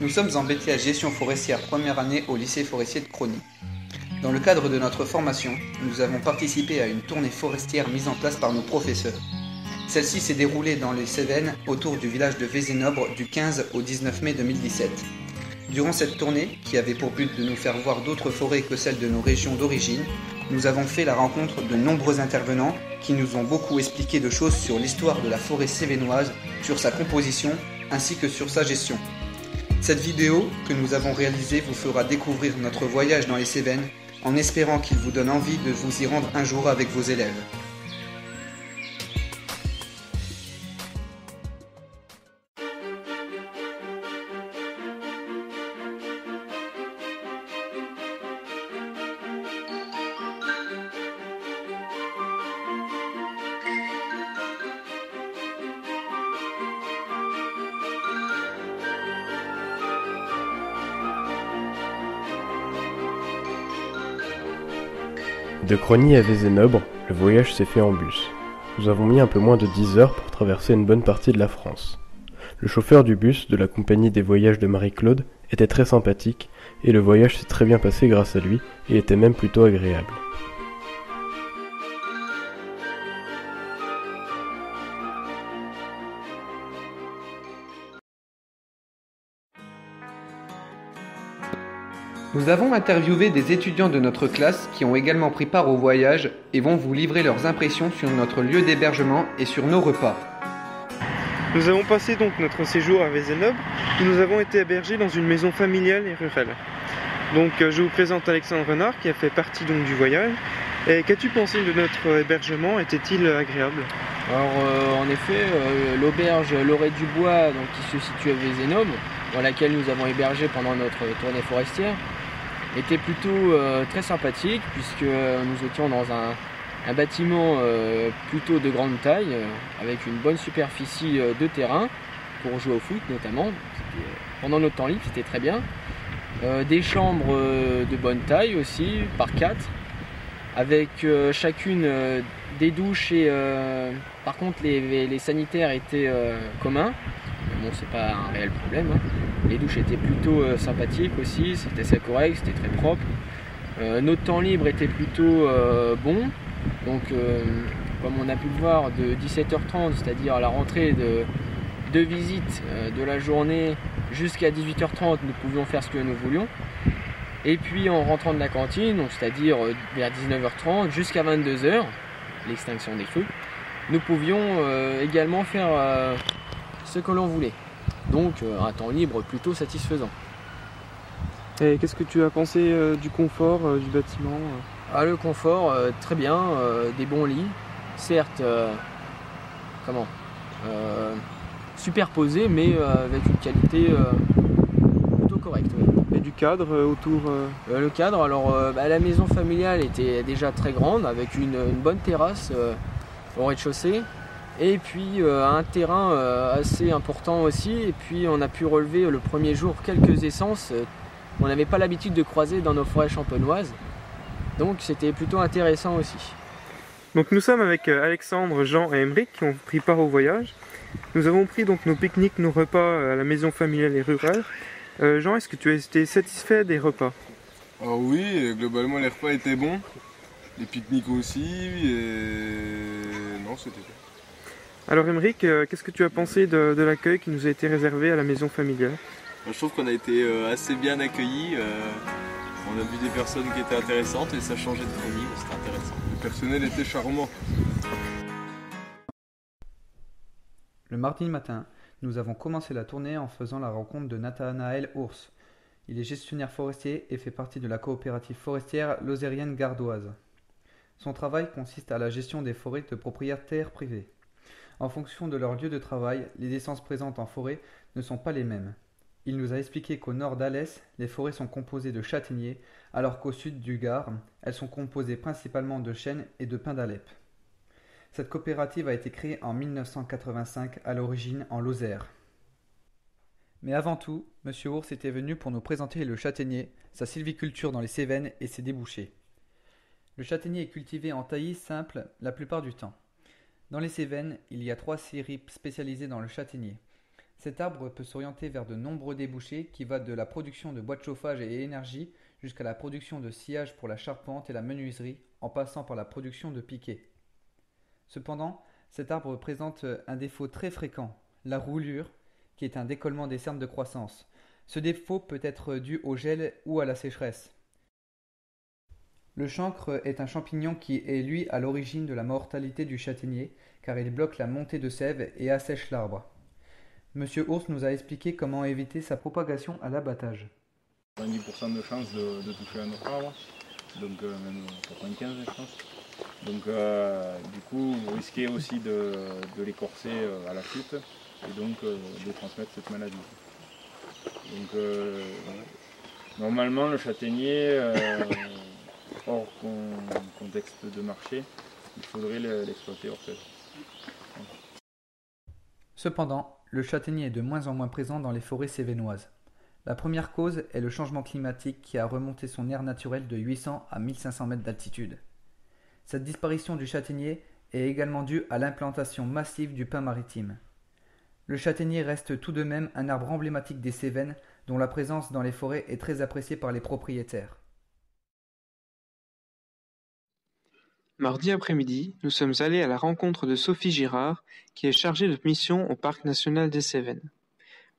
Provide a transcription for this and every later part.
Nous sommes en BTS Gestion forestière première année au lycée forestier de Crony. Dans le cadre de notre formation, nous avons participé à une tournée forestière mise en place par nos professeurs. Celle-ci s'est déroulée dans les Cévennes autour du village de Vézénobre du 15 au 19 mai 2017. Durant cette tournée, qui avait pour but de nous faire voir d'autres forêts que celles de nos régions d'origine, nous avons fait la rencontre de nombreux intervenants qui nous ont beaucoup expliqué de choses sur l'histoire de la forêt cévennoise, sur sa composition ainsi que sur sa gestion. Cette vidéo que nous avons réalisée vous fera découvrir notre voyage dans les Cévennes en espérant qu'il vous donne envie de vous y rendre un jour avec vos élèves. De Crony à Vézénobre, le voyage s'est fait en bus. Nous avons mis un peu moins de 10 heures pour traverser une bonne partie de la France. Le chauffeur du bus de la compagnie des voyages de Marie-Claude était très sympathique et le voyage s'est très bien passé grâce à lui et était même plutôt agréable. Nous avons interviewé des étudiants de notre classe qui ont également pris part au voyage et vont vous livrer leurs impressions sur notre lieu d'hébergement et sur nos repas. Nous avons passé donc notre séjour à Vézénobre où nous avons été hébergés dans une maison familiale et rurale. Donc je vous présente Alexandre Renard qui a fait partie donc du voyage. Et qu'as-tu pensé de notre hébergement? Était-il agréable? Alors en effet, l'auberge L'Oreille du Bois donc, qui se situe à Vézénobre, dans laquelle nous avons hébergé pendant notre tournée forestière, était plutôt très sympathique puisque nous étions dans un bâtiment plutôt de grande taille avec une bonne superficie de terrain pour jouer au foot notamment. Pendant notre temps libre, c'était très bien. Des chambres de bonne taille aussi, par 4, avec chacune des douches et par contre les sanitaires étaient communs. Bon, c'est pas un réel problème, hein. Les douches étaient plutôt sympathiques aussi, c'était assez correct, c'était très propre. Notre temps libre était plutôt bon, donc comme on a pu le voir de 17h30, c'est-à-dire à la rentrée de visite de la journée jusqu'à 18h30, nous pouvions faire ce que nous voulions. Et puis en rentrant de la cantine, donc c'est-à-dire vers 19h30 jusqu'à 22h, l'extinction des feux, nous pouvions également faire ce que l'on voulait. Donc un temps libre plutôt satisfaisant. Et qu'est-ce que tu as pensé du confort du bâtiment? Le confort, très bien, des bons lits, certes superposés, mais avec une qualité plutôt correcte. Ouais. Et du cadre autour Le cadre, alors la maison familiale était déjà très grande, avec une bonne terrasse au rez-de-chaussée. Et puis un terrain assez important aussi, et puis on a pu relever le premier jour quelques essences qu'on n'avait pas l'habitude de croiser dans nos forêts champenoises, donc c'était plutôt intéressant aussi. Donc nous sommes avec Alexandre, Jean et Aymeric qui ont pris part au voyage. Nous avons pris donc nos pique-niques, nos repas à la maison familiale et rurale. Jean, est-ce que tu as été satisfait des repas? Oui, globalement les repas étaient bons, les pique-niques aussi, et non c'était bien. Alors Aymeric, qu'est-ce que tu as pensé de l'accueil qui nous a été réservé à la maison familiale? Je trouve qu'on a été assez bien accueillis. On a vu des personnes qui étaient intéressantes et ça changeait de famille, c'était intéressant. Le personnel était charmant. Le mardi matin, nous avons commencé la tournée en faisant la rencontre de Nathanaël Ours. Il est gestionnaire forestier et fait partie de la coopérative forestière lozérienne gardoise. Son travail consiste à la gestion des forêts de propriétaires privés. En fonction de leur lieu de travail, les essences présentes en forêt ne sont pas les mêmes. Il nous a expliqué qu'au nord d'Alès, les forêts sont composées de châtaigniers, alors qu'au sud du Gard, elles sont composées principalement de chênes et de pins d'Alep. Cette coopérative a été créée en 1985, à l'origine en Lozère. Mais avant tout, M. Ours était venu pour nous présenter le châtaignier, sa sylviculture dans les Cévennes et ses débouchés. Le châtaignier est cultivé en taillis simple la plupart du temps. Dans les Cévennes, il y a 3 scieries spécialisées dans le châtaignier. Cet arbre peut s'orienter vers de nombreux débouchés qui va de la production de bois de chauffage et énergie jusqu'à la production de sillage pour la charpente et la menuiserie, en passant par la production de piquets. Cependant, cet arbre présente un défaut très fréquent, la roulure, qui est un décollement des cernes de croissance. Ce défaut peut être dû au gel ou à la sécheresse. Le chancre est un champignon qui est lui à l'origine de la mortalité du châtaignier, car il bloque la montée de sève et assèche l'arbre. Monsieur Ours nous a expliqué comment éviter sa propagation à l'abattage. 90% de chance de toucher un autre arbre, donc même 95 je pense. Donc du coup vous risquez aussi de l'écorcer à la chute et donc de transmettre cette maladie. Donc normalement le châtaignier, hors contexte de marché, il faudrait l'exploiter hors fait. Cependant, le châtaignier est de moins en moins présent dans les forêts cévennoises. La première cause est le changement climatique qui a remonté son aire naturelle de 800 à 1500 mètres d'altitude. Cette disparition du châtaignier est également due à l'implantation massive du pin maritime. Le châtaignier reste tout de même un arbre emblématique des Cévennes dont la présence dans les forêts est très appréciée par les propriétaires. Mardi après-midi, nous sommes allés à la rencontre de Sophie Girard, qui est chargée de mission au Parc national des Cévennes,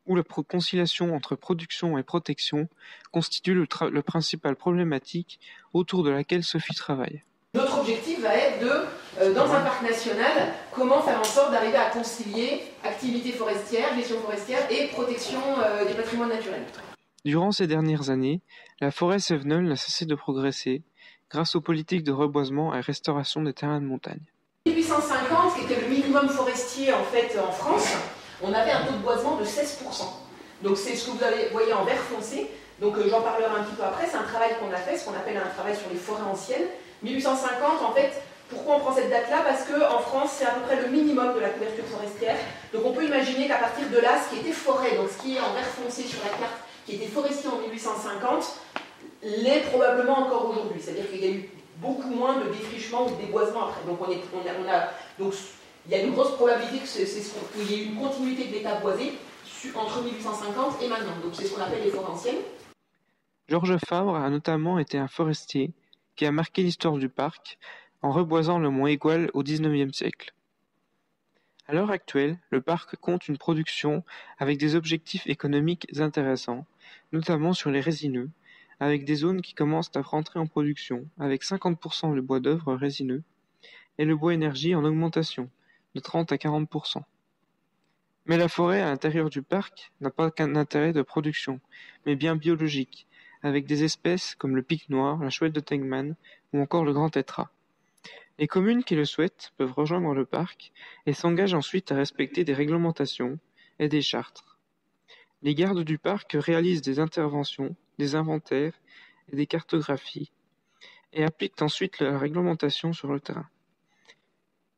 où la conciliation entre production et protection constitue le principal problématique autour de laquelle Sophie travaille. Notre objectif va être dans un parc national, comment faire en sorte d'arriver à concilier activité forestière, gestion forestière et protection des patrimoines naturels. Durant ces dernières années, la forêt cévenole n'a cessé de progresser grâce aux politiques de reboisement et restauration des terrains de montagne. En 1850, qui était le minimum forestier en fait en France, on avait un taux de boisement de 16%. Donc c'est ce que vous voyez en vert foncé. Donc j'en parlerai un petit peu après. C'est un travail qu'on a fait, ce qu'on appelle un travail sur les forêts anciennes. 1850, en fait, pourquoi on prend cette date-là? Parce qu'en France, c'est à peu près le minimum de la couverture forestière. Donc on peut imaginer qu'à partir de là, ce qui était forêt, donc ce qui est en vert foncé sur la carte, qui était forestier en 1850, l'est probablement encore aujourd'hui. C'est-à-dire qu'il y a eu beaucoup moins de défrichement ou de déboisement après. Donc il y a une grosse probabilité qu'il y ait une continuité de l'état boisé entre 1850 et maintenant. Donc c'est ce qu'on appelle les forêts anciennes. Georges Fabre a notamment été un forestier qui a marqué l'histoire du parc en reboisant le mont Aigoual au XIXe siècle. À l'heure actuelle, le parc compte une production avec des objectifs économiques intéressants, notamment sur les résineux, avec des zones qui commencent à rentrer en production, avec 50% de bois d'œuvre résineux, et le bois énergie en augmentation, de 30 à 40%. Mais la forêt à l'intérieur du parc n'a pas qu'un intérêt de production, mais bien biologique, avec des espèces comme le pic noir, la chouette de Tegman ou encore le grand tétras. Les communes qui le souhaitent peuvent rejoindre le parc et s'engagent ensuite à respecter des réglementations et des chartes. Les gardes du parc réalisent des interventions, des inventaires et des cartographies et appliquent ensuite la réglementation sur le terrain.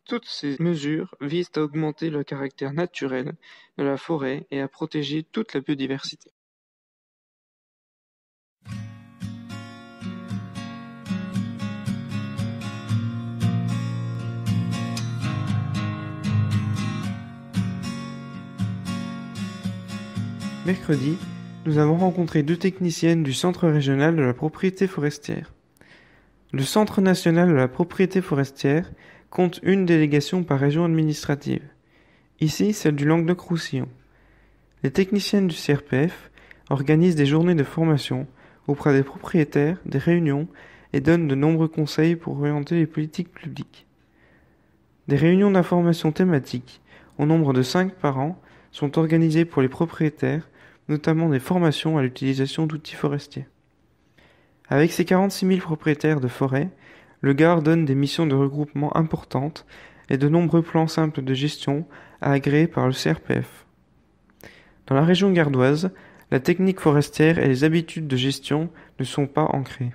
Toutes ces mesures visent à augmenter le caractère naturel de la forêt et à protéger toute la biodiversité. Mercredi, nous avons rencontré deux techniciennes du Centre régional de la propriété forestière. Le Centre national de la propriété forestière compte une délégation par région administrative. Ici, celle du Languedoc-Roussillon. Les techniciennes du CRPF organisent des journées de formation auprès des propriétaires, des réunions et donnent de nombreux conseils pour orienter les politiques publiques. Des réunions d'information thématiques, au nombre de 5 par an, sont organisées pour les propriétaires, notamment des formations à l'utilisation d'outils forestiers. Avec ses 46 000 propriétaires de forêt, le Gard donne des missions de regroupement importantes et de nombreux plans simples de gestion à agréer par le CRPF. Dans la région gardoise, la technique forestière et les habitudes de gestion ne sont pas ancrées.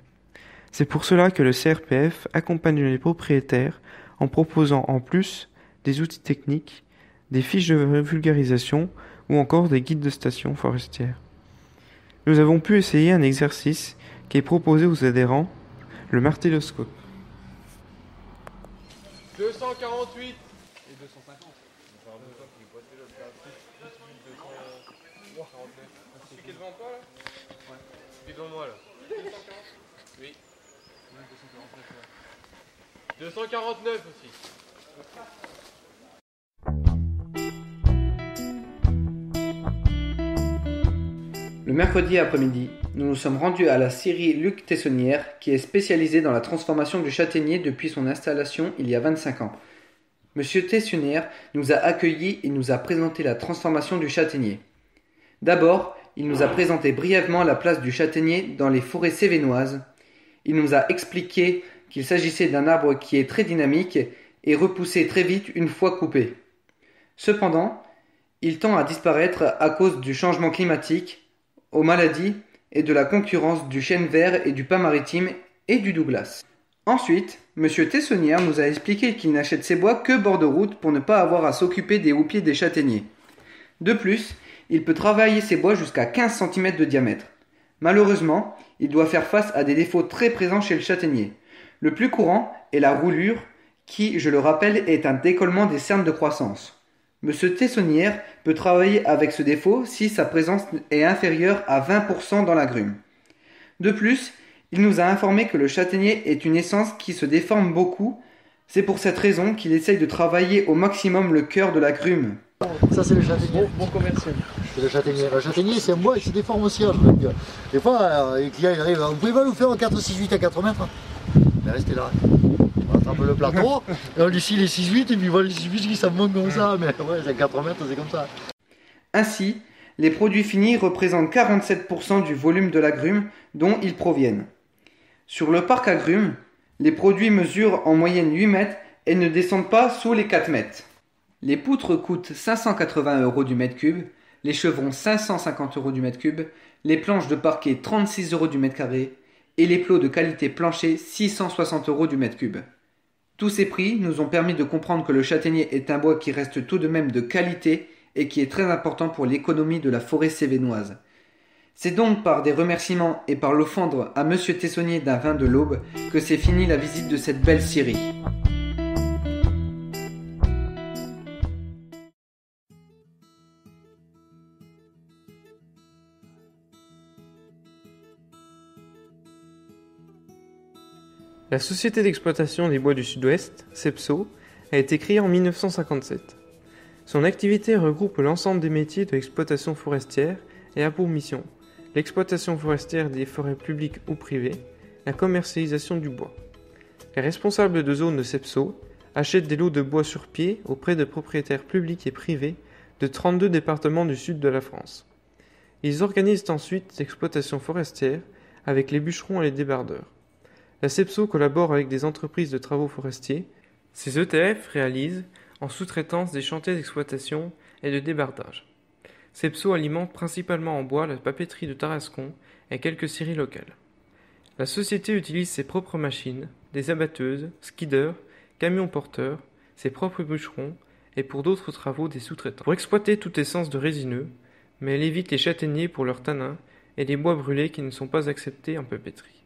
C'est pour cela que le CRPF accompagne les propriétaires en proposant en plus des outils techniques, des fiches de vulgarisation ou encore des guides de stations forestières. Nous avons pu essayer un exercice qui est proposé aux adhérents, le martelloscope. 248 et 250. Celui qui est devant toi là? Ouais. Celui devant moi là. 249. Oui. 249 aussi. Le mercredi après-midi, nous nous sommes rendus à la scierie Luc Tessonnière, qui est spécialisée dans la transformation du châtaignier depuis son installation il y a 25 ans. Monsieur Tessonnière nous a accueillis et nous a présenté la transformation du châtaignier. D'abord, il nous a présenté brièvement la place du châtaignier dans les forêts cévennoises. Il nous a expliqué qu'il s'agissait d'un arbre qui est très dynamique et repoussé très vite une fois coupé. Cependant, il tend à disparaître à cause du changement climatique, aux maladies et de la concurrence du chêne vert et du pin maritime et du Douglas. Ensuite, Monsieur Tessonnière nous a expliqué qu'il n'achète ses bois que bord de route pour ne pas avoir à s'occuper des houppiers des châtaigniers. De plus, il peut travailler ses bois jusqu'à 15 cm de diamètre. Malheureusement, il doit faire face à des défauts très présents chez le châtaignier. Le plus courant est la roulure, qui, je le rappelle, est un décollement des cernes de croissance. Monsieur Tessonnière peut travailler avec ce défaut si sa présence est inférieure à 20% dans l'agrume. De plus, il nous a informé que le châtaignier est une essence qui se déforme beaucoup. C'est pour cette raison qu'il essaye de travailler au maximum le cœur de l'agrume. Ça c'est le châtaignier. Bon commercial. C'est le châtaignier. Le châtaignier c'est un bois et se déforme aussi. Des fois, les clients ils arrivent, vous pouvez pas nous faire en 4,6,8 à 4 mètres? Mais restez là. On attrape le plateau, et on lui scie les 6,8 et puis voilà les 6,8 qui s'en vont comme ça. Mais ouais, c'est 4 mètres, c'est comme ça. Ainsi, les produits finis représentent 47% du volume de l'agrume dont ils proviennent. Sur le parc agrume, les produits mesurent en moyenne 8 mètres et ne descendent pas sous les 4 mètres. Les poutres coûtent 580 € du mètre cube, les chevrons 550 € du mètre cube, les planches de parquet 36 € du mètre carré et les plots de qualité plancher 660 € du mètre cube. Tous ces prix nous ont permis de comprendre que le châtaignier est un bois qui reste tout de même de qualité et qui est très important pour l'économie de la forêt cévennoise. C'est donc par des remerciements et par l'offrande à Monsieur Tessonnier d'un vin de l'Aube que s'est finie la visite de cette belle scierie. La Société d'exploitation des bois du Sud-Ouest, SEPSO, a été créée en 1957. Son activité regroupe l'ensemble des métiers de l'exploitation forestière et a pour mission l'exploitation forestière des forêts publiques ou privées, la commercialisation du bois. Les responsables de zone de SEPSO achètent des lots de bois sur pied auprès de propriétaires publics et privés de 32 départements du sud de la France. Ils organisent ensuite l'exploitation forestière avec les bûcherons et les débardeurs. La SEPSO collabore avec des entreprises de travaux forestiers. Ces ETF réalisent, en sous-traitance, des chantiers d'exploitation et de débardage. SEPSO alimente principalement en bois la papeterie de Tarascon et quelques scieries locales. La société utilise ses propres machines, des abatteuses, skiders, camions porteurs, ses propres bûcherons et pour d'autres travaux des sous-traitants. Pour exploiter toute essence de résineux, mais elle évite les châtaigniers pour leurs tanins et les bois brûlés qui ne sont pas acceptés en papeterie.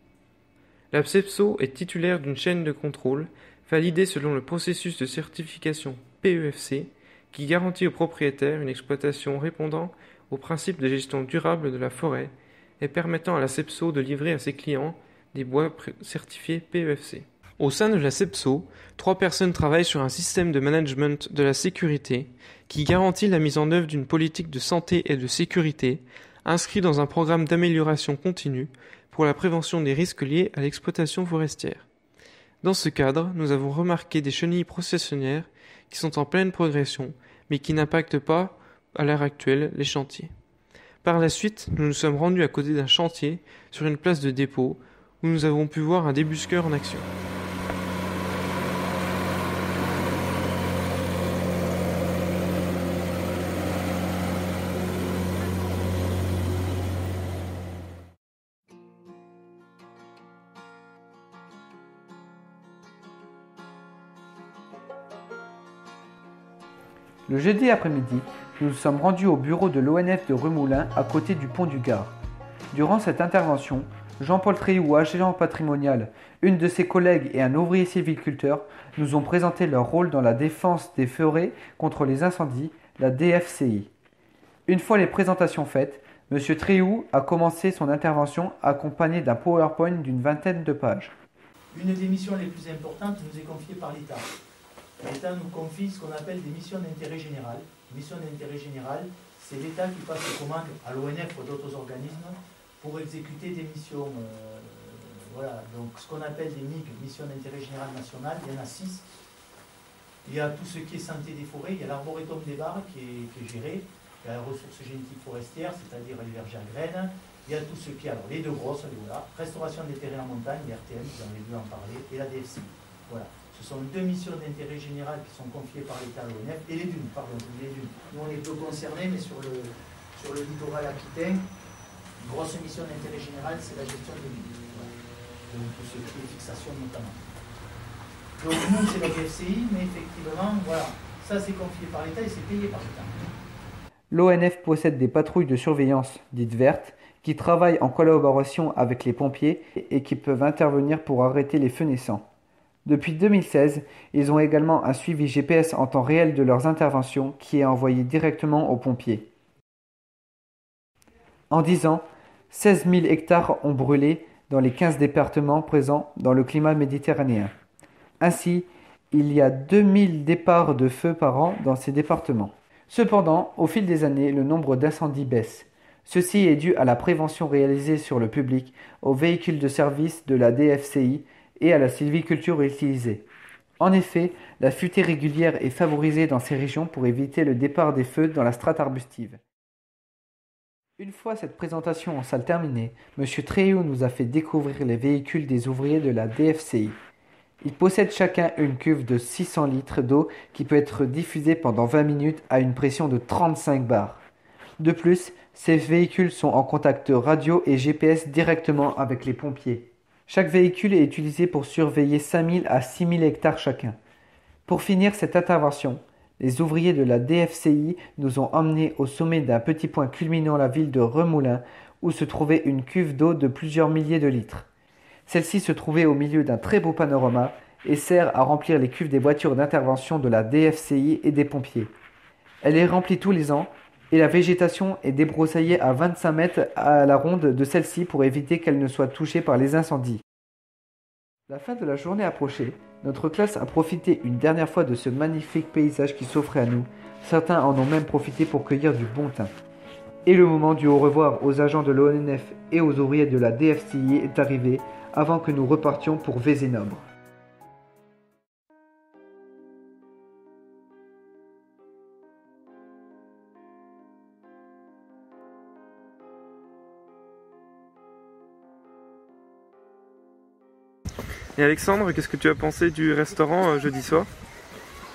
La SEPSO est titulaire d'une chaîne de contrôle validée selon le processus de certification PEFC qui garantit aux propriétaires une exploitation répondant aux principes de gestion durable de la forêt et permettant à la SEPSO de livrer à ses clients des bois certifiés PEFC. Au sein de la SEPSO, 3 personnes travaillent sur un système de management de la sécurité qui garantit la mise en œuvre d'une politique de santé et de sécurité inscrit dans un programme d'amélioration continue pour la prévention des risques liés à l'exploitation forestière. Dans ce cadre, nous avons remarqué des chenilles processionnaires qui sont en pleine progression, mais qui n'impactent pas, à l'heure actuelle, les chantiers. Par la suite, nous nous sommes rendus à côté d'un chantier, sur une place de dépôt, où nous avons pu voir un débusqueur en action. Le jeudi après-midi, nous nous sommes rendus au bureau de l'ONF de Remoulins à côté du pont du Gard. Durant cette intervention, Jean-Paul Tréhou, agent patrimonial, une de ses collègues et un ouvrier sylviculteur nous ont présenté leur rôle dans la défense des forêts contre les incendies, la DFCI. Une fois les présentations faites, M. Tréhou a commencé son intervention accompagné d'un PowerPoint d'une vingtaine de pages. Une des missions les plus importantes nous est confiée par l'État. L'État nous confie ce qu'on appelle des missions d'intérêt général. Mission d'intérêt général, c'est l'État qui passe les commandes à l'ONF ou d'autres organismes pour exécuter des missions. Voilà, donc ce qu'on appelle des MIG, missions d'intérêt général national, il y en a 6. Il y a tout ce qui est santé des forêts, il y a l'arboretum des Barres qui est géré, il y a la ressource génétique forestière, c'est-à-dire les vergers à graines, il y a tout ce qui est, alors les deux grosses, voilà, restauration des terrains en montagne, les RTM, vous en avez vu en parler, et la DFCI. Voilà. Ce sont deux missions d'intérêt général qui sont confiées par l'État à l'ONF, et les dunes, pardon, les dunes. Nous on est peu concernés, mais sur le littoral aquitain, une grosse mission d'intérêt général, c'est la gestion des dunes. Voilà. Donc tout ce qui est fixation notamment. Donc nous c'est la DFCI, mais effectivement, voilà, ça c'est confié par l'État et c'est payé par l'État. L'ONF possède des patrouilles de surveillance, dites vertes, qui travaillent en collaboration avec les pompiers et qui peuvent intervenir pour arrêter les feux naissants. Depuis 2016, ils ont également un suivi GPS en temps réel de leurs interventions qui est envoyé directement aux pompiers. En 10 ans, 16 000 hectares ont brûlé dans les 15 départements présents dans le climat méditerranéen. Ainsi, il y a 2000 départs de feu par an dans ces départements. Cependant, au fil des années, le nombre d'incendies baisse. Ceci est dû à la prévention réalisée sur le public, aux véhicules de service de la DFCI et à la sylviculture utilisée. En effet, la futée régulière est favorisée dans ces régions pour éviter le départ des feux dans la strate arbustive. Une fois cette présentation en salle terminée, M. Tréhou nous a fait découvrir les véhicules des ouvriers de la DFCI. Ils possèdent chacun une cuve de 600 litres d'eau qui peut être diffusée pendant 20 minutes à une pression de 35 bars. De plus, ces véhicules sont en contact radio et GPS directement avec les pompiers. Chaque véhicule est utilisé pour surveiller 5000 à 6000 hectares chacun. Pour finir cette intervention, les ouvriers de la DFCI nous ont emmenés au sommet d'un petit point culminant la ville de Remoulins où se trouvait une cuve d'eau de plusieurs milliers de litres. Celle-ci se trouvait au milieu d'un très beau panorama et sert à remplir les cuves des voitures d'intervention de la DFCI et des pompiers. Elle est remplie tous les ans et la végétation est débroussaillée à 25 mètres à la ronde de celle-ci pour éviter qu'elle ne soit touchée par les incendies. La fin de la journée approchait, notre classe a profité une dernière fois de ce magnifique paysage qui s'offrait à nous. Certains en ont même profité pour cueillir du bon thym. Et le moment du au revoir aux agents de l'ONF et aux ouvriers de la DFCI est arrivé avant que nous repartions pour Vézénobre. Et Alexandre, qu'est-ce que tu as pensé du restaurant jeudi soir?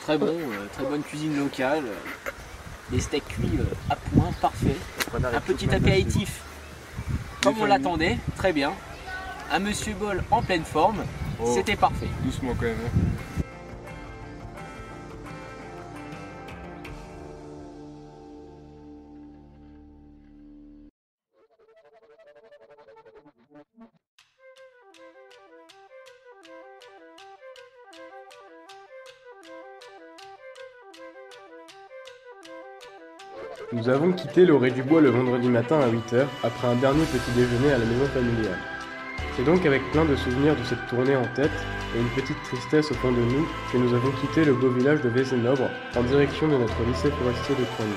Très bon, très bonne cuisine locale, des steaks cuits à point, parfait. Un petit apéritif comme on l'attendait, très bien. Un Monsieur Bol en pleine forme, c'était parfait. Doucement quand même. Nous avons quitté l'Orée du Bois le vendredi matin à 8h après un dernier petit déjeuner à la maison familiale. C'est donc avec plein de souvenirs de cette tournée en tête et une petite tristesse au fond de nous que nous avons quitté le beau village de Vézénobre en direction de notre lycée forestier de Crogny.